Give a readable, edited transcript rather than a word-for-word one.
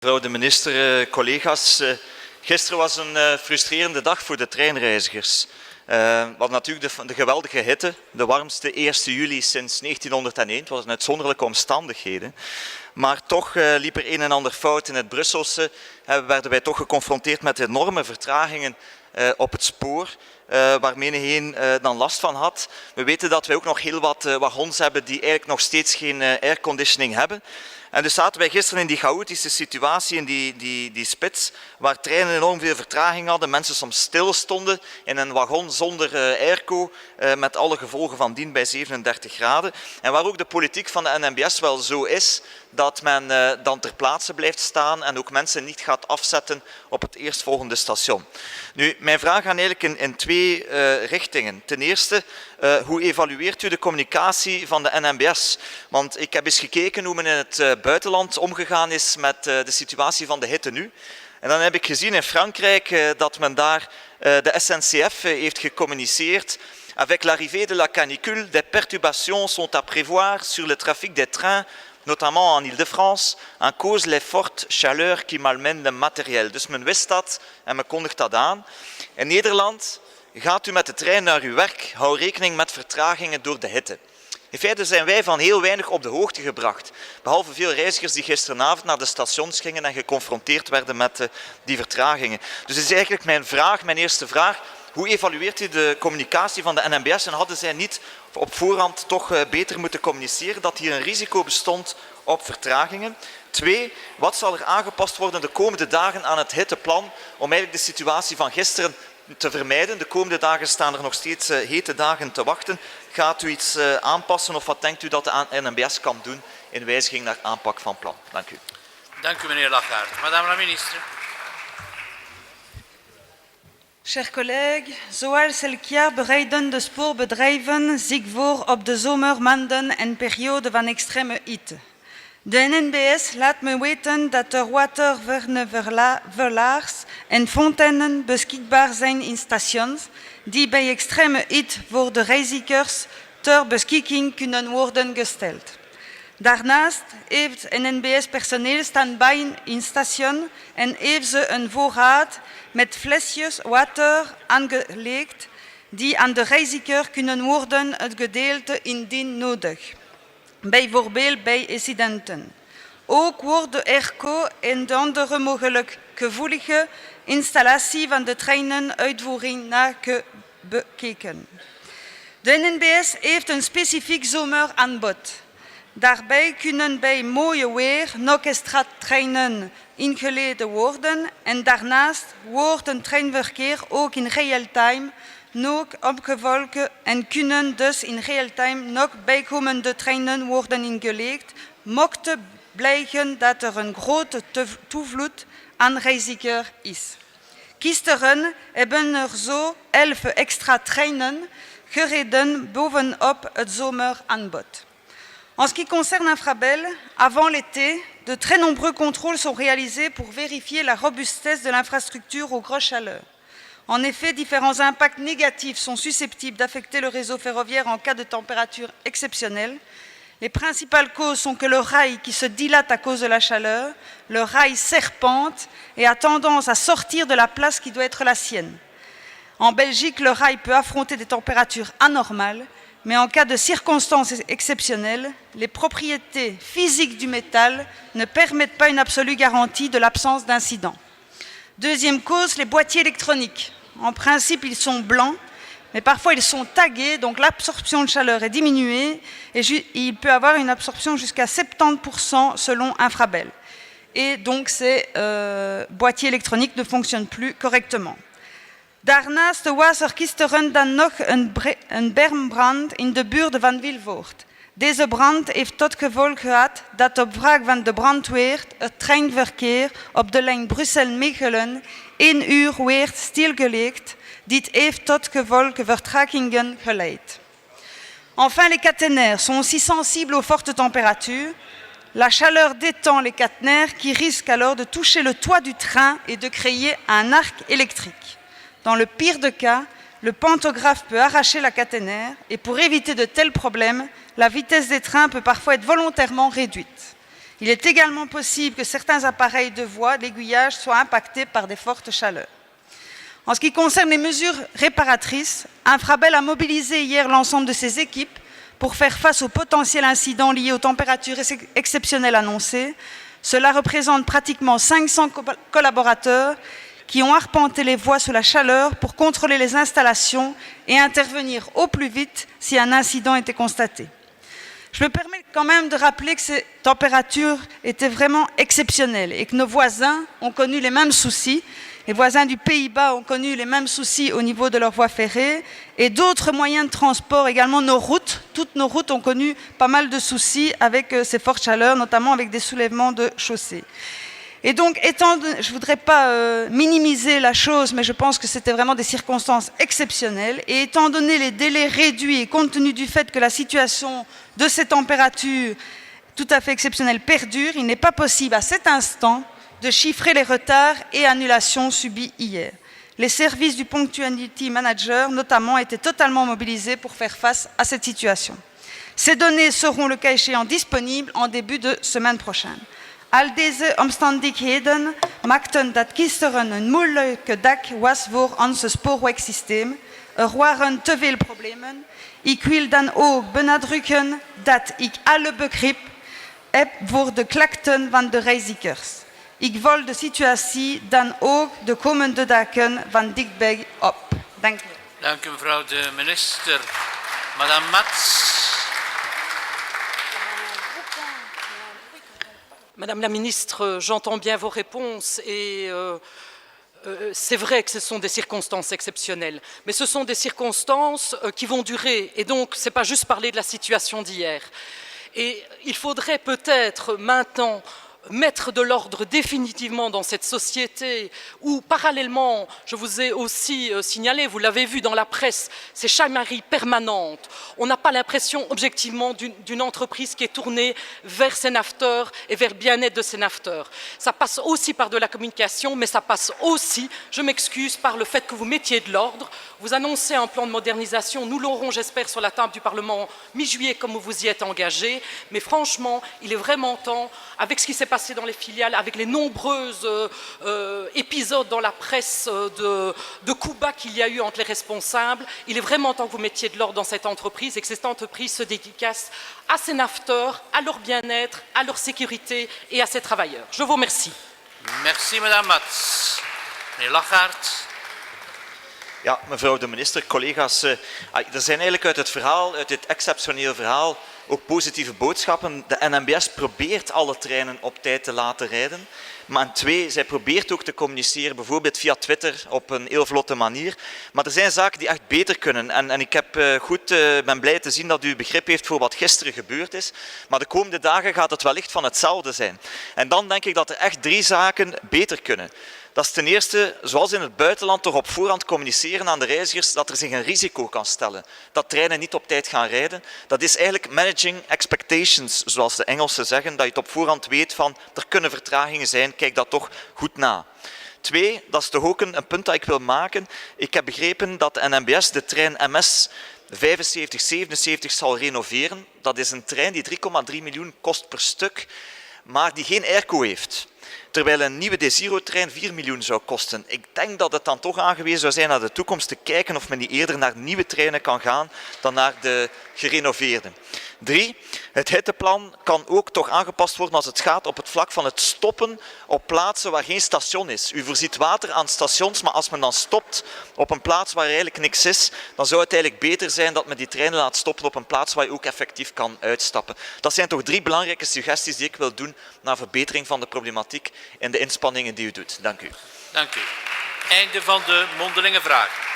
Mevrouw de minister, collega's. Gisteren was een frustrerende dag voor de treinreizigers. We hadden natuurlijk de geweldige hitte, de warmste 1 juli sinds 1901. Het was uitzonderlijke omstandigheden. Maar toch liep er een en ander fout in het Brusselse. Werden wij toch geconfronteerd met enorme vertragingen op het spoor, waar menigeen dan last van had. We weten dat wij ook nog heel wat wagons hebben die eigenlijk nog steeds geen airconditioning hebben. En dus zaten wij gisteren in die chaotische situatie, in die spits, waar treinen enorm veel vertraging hadden, mensen soms stil stonden in een wagon zonder airco, met alle gevolgen van dien bij 37 graden. En waar ook de politiek van de NMBS wel zo is, dat men dan ter plaatse blijft staan en ook mensen niet gaat afzetten op het eerstvolgende station. Nu, mijn vraag gaat eigenlijk in 2 richtingen. Ten eerste, hoe evalueert u de communicatie van de NMBS? Want ik heb eens gekeken hoe men in het buitenland omgegaan is met de situatie van de hitte nu. En dan heb ik gezien in Frankrijk dat men daar de SNCF heeft gecommuniceerd. Avec l'arrivée de la canicule, des perturbations sont à prévoir sur le trafic des trains, notamment en Ile-de-France, en cause les fortes chaleurs qui malmènent le matériel. Dus men wist dat en men kondigt dat aan. In Nederland gaat u met de trein naar uw werk, hou rekening met vertragingen door de hitte. In feite zijn wij van heel weinig op de hoogte gebracht, behalve veel reizigers die gisteravond naar de stations gingen en geconfronteerd werden met die vertragingen. Dus het is eigenlijk mijn eerste vraag. Hoe evalueert u de communicatie van de NMBS en hadden zij niet op voorhand toch beter moeten communiceren dat hier een risico bestond op vertragingen? 2, wat zal er aangepast worden de komende dagen aan het hitteplan om eigenlijk de situatie van gisteren te vermijden? De komende dagen staan er nog steeds hete dagen te wachten. Gaat u iets aanpassen of wat denkt u dat de NMBS kan doen in wijziging naar aanpak van plan? Dank u. Dank u, meneer Lagarde. Madame la ministre. Chers collègues, zoals elk jaar bereiden de spoorbedrijven zich voor op de zomermaanden en periode van extreme hitte. De NMBS laat me weten dat er waterverlaars en fonteinen beschikbaar zijn in stations die bij extreme hitte voor de reizigers ter beschikking kunnen worden gesteld. Daarnaast heeft NMBS-personeel standby in station en heeft ze een voorraad met flesjes water aangelegd die aan de reiziger kunnen worden uitgedeeld indien nodig. Bijvoorbeeld bij incidenten. Ook wordt de airco en de andere mogelijk gevoelige installatie van de treinenuitvoering bekeken. De NMBS heeft een specifiek zomeraanbod. Daarbij kunnen bij mooie weer nog extra treinen ingeleid worden en daarnaast wordt het treinverkeer ook in real-time nog opgevolgd en kunnen dus in real-time nog bijkomende treinen worden ingelegd, mocht blijken dat er een grote toevloed aan reizigers is. Gisteren hebben er zo 11 extra treinen gereden bovenop het zomeraanbod. En ce qui concerne Infrabel, avant l'été, de très nombreux contrôles sont réalisés pour vérifier la robustesse de l'infrastructure aux grosses chaleurs. En effet, différents impacts négatifs sont susceptibles d'affecter le réseau ferroviaire en cas de température exceptionnelle. Les principales causes sont que le rail qui se dilate à cause de la chaleur, le rail serpente et a tendance à sortir de la place qui doit être la sienne. En Belgique, le rail peut affronter des températures anormales, mais en cas de circonstances exceptionnelles, les propriétés physiques du métal ne permettent pas une absolue garantie de l'absence d'incident. Deuxième cause, les boîtiers électroniques. En principe, ils sont blancs, mais parfois ils sont tagués, donc l'absorption de chaleur est diminuée et il peut avoir une absorption jusqu'à 70% selon Infrabel. Et donc ces boîtiers électroniques ne fonctionnent plus correctement. Daarnaast was er gisteren dan nog een bermbrand in de buurt van Vilvoorde. Deze brand heeft tot gevolg gehad dat op vraag van de brandweer het treinverkeer op de lijn Brussel-Mechelen 1 uur werd stilgelegd. Dit heeft tot gevolg vertragingen geleid. Enfin, les caténaires sont aussi sensibles aux fortes températures. La chaleur détend les caténaires qui risquent alors de toucher le toit du train et de créer un arc électrique. Dans le pire des cas, le pantographe peut arracher la caténaire et pour éviter de tels problèmes, la vitesse des trains peut parfois être volontairement réduite. Il est également possible que certains appareils de voie d'aiguillage soient impactés par des fortes chaleurs. En ce qui concerne les mesures réparatrices, Infrabel a mobilisé hier l'ensemble de ses équipes pour faire face aux potentiels incidents liés aux températures exceptionnelles annoncées. Cela représente pratiquement 500 collaborateurs qui ont arpenté les voies sous la chaleur pour contrôler les installations et intervenir au plus vite si un incident était constaté. Je me permets quand même de rappeler que ces températures étaient vraiment exceptionnelles et que nos voisins ont connu les mêmes soucis. Les voisins du Pays-Bas ont connu les mêmes soucis au niveau de leurs voies ferrées et d'autres moyens de transport, également nos routes. Toutes nos routes ont connu pas mal de soucis avec ces fortes chaleurs, notamment avec des soulèvements de chaussées. Et donc, je ne voudrais pas minimiser la chose, mais je pense que c'était vraiment des circonstances exceptionnelles. Et étant donné les délais réduits et compte tenu du fait que la situation de ces températures tout à fait exceptionnelles perdure, il n'est pas possible à cet instant de chiffrer les retards et annulations subis hier. Les services du Punctuality Manager, notamment, étaient totalement mobilisés pour faire face à cette situation. Ces données seront, le cas échéant, disponibles en début de semaine prochaine. Al deze omstandigheden maakten dat gisteren een moeilijke dag was voor ons spoorwegsysteem. Er waren te veel problemen. Ik wil dan ook benadrukken dat ik alle begrip heb voor de klachten van de reizigers. Ik volg de situatie dan ook de komende dagen van dichtbij op. Dank u. Dank u mevrouw de minister. Madame Mats. Madame la ministre, j'entends bien vos réponses et c'est vrai que ce sont des circonstances exceptionnelles, mais ce sont des circonstances qui vont durer et donc ce n'est pas juste parler de la situation d'hier. Et il faudrait peut-être maintenant mettre de l'ordre définitivement dans cette société où, parallèlement, je vous ai aussi signalé, vous l'avez vu dans la presse, ces chamailleries permanentes. On n'a pas l'impression, objectivement, d'une entreprise qui est tournée vers ses nafteurs et vers le bien-être de ses nafteurs. Ça passe aussi par de la communication, mais ça passe aussi, je m'excuse, par le fait que vous mettiez de l'ordre. Vous annoncez un plan de modernisation, nous l'aurons, j'espère, sur la table du Parlement mi-juillet, comme vous y êtes engagé. Mais franchement, il est vraiment temps, avec ce qui s'est passé dans les filiales, avec les nombreux épisodes dans la presse de coups bas qu'il y a eu entre les responsables, il est vraiment temps que vous mettiez de l'ordre dans cette entreprise et que cette entreprise se dédicace à ses nafteurs, à leur bien-être, à leur sécurité et à ses travailleurs. Je vous remercie. Merci, Madame Mats. Meneer Lachaert. Ja, mevrouw de minister, collega's, er zijn eigenlijk uit dit exceptioneel verhaal ook positieve boodschappen. De NMBS probeert alle treinen op tijd te laten rijden. Maar twee, zij probeert ook te communiceren, bijvoorbeeld via Twitter, op een heel vlotte manier. Maar er zijn zaken die echt beter kunnen. En ik ben blij te zien dat u begrip heeft voor wat gisteren gebeurd is. Maar de komende dagen gaat het wellicht van hetzelfde zijn. En dan denk ik dat er echt 3 zaken beter kunnen. Dat is ten eerste, zoals in het buitenland, toch op voorhand communiceren aan de reizigers dat er zich een risico kan stellen. Dat treinen niet op tijd gaan rijden. Dat is eigenlijk managing expectations, zoals de Engelsen zeggen. Dat je het op voorhand weet van, er kunnen vertragingen zijn, kijk dat toch goed na. 2, dat is toch ook een punt dat ik wil maken. Ik heb begrepen dat de NMBS de trein MS 75-77 zal renoveren. Dat is een trein die 3,3 miljoen kost per stuk, maar die geen airco heeft. Terwijl een nieuwe Desiro-trein 4 miljoen zou kosten. Ik denk dat het dan toch aangewezen zou zijn naar de toekomst te kijken of men niet eerder naar nieuwe treinen kan gaan dan naar de gerenoveerde. 3, het hitteplan kan ook toch aangepast worden als het gaat op het vlak van het stoppen op plaatsen waar geen station is. U voorziet water aan stations, maar als men dan stopt op een plaats waar eigenlijk niks is, dan zou het eigenlijk beter zijn dat men die treinen laat stoppen op een plaats waar je ook effectief kan uitstappen. Dat zijn toch 3 belangrijke suggesties die ik wil doen naar verbetering van de problematiek en de inspanningen die u doet. Dank u. Dank u. Einde van de mondelinge vragen.